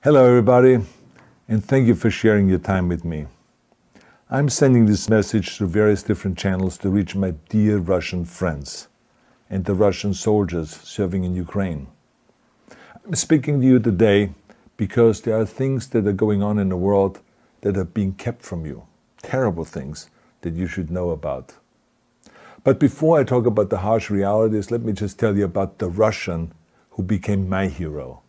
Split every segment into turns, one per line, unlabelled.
Hello everybody, and thank you for sharing your time with me. I'm sending this message through various different channels to reach my dear Russian friends and the Russian soldiers serving in Ukraine. I'm speaking to you today because there are things that are going on in the world that are being kept from you, terrible things that you should know about. But before I talk about the harsh realities, let me just tell you about the Russian who became my hero.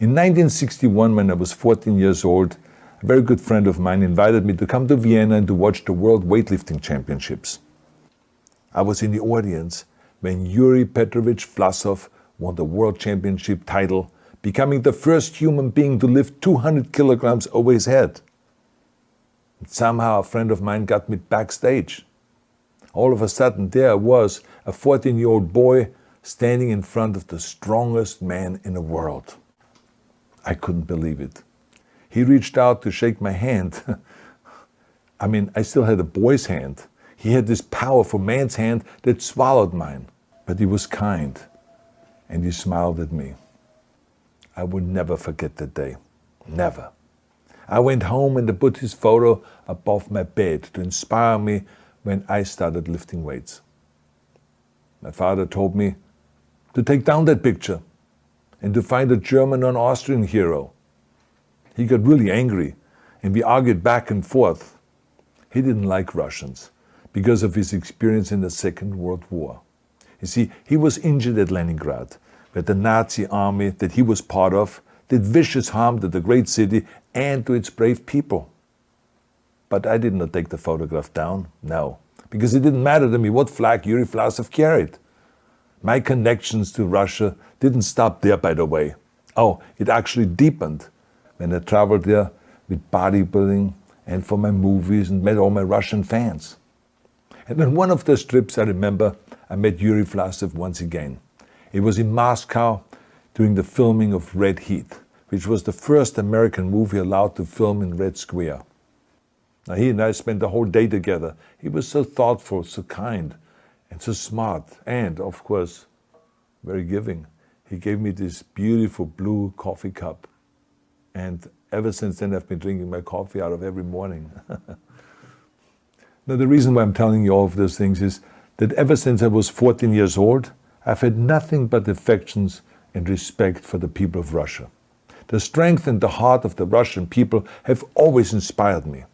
In 1961, when I was 14 years old, a very good friend of mine invited me to come to Vienna and to watch the World Weightlifting Championships. I was in the audience when Yuri Petrovich Vlasov won the World Championship title, becoming the first human being to lift 200 kilograms over his head. And somehow a friend of mine got me backstage. All of a sudden there I was, a 14-year-old boy, standing in front of the strongest man in the world. I couldn't believe it. He reached out to shake my hand. I still had a boy's hand. He had this powerful man's hand that swallowed mine. But he was kind, and he smiled at me. I will never forget that day. Never. I went home and I put his photo above my bed to inspire me when I started lifting weights. My father told me to take down that picture and to find a German or an Austrian hero. He got really angry, and we argued back and forth. He didn't like Russians because of his experience in the Second World War. You see, he was injured at Leningrad, where the Nazi army that he was part of did vicious harm to the great city and to its brave people. But I did not take the photograph down, no, because it didn't matter to me what flag Yuri Vlasov carried. My connections to Russia didn't stop there, by the way. Oh, it actually deepened when I traveled there with bodybuilding and for my movies and met all my Russian fans. And on one of those trips, I remember, I met Yuri Vlasov once again. It was in Moscow during the filming of Red Heat, which was the first American movie allowed to film in Red Square. Now, he and I spent the whole day together. He was so thoughtful, so kind, and so smart, and, of course, very giving. He gave me this beautiful blue coffee cup. And ever since then, I've been drinking my coffee out of every morning. Now, the reason why I'm telling you all of those things is that ever since I was 14 years old, I've had nothing but affections and respect for the people of Russia. The strength and the heart of the Russian people have always inspired me.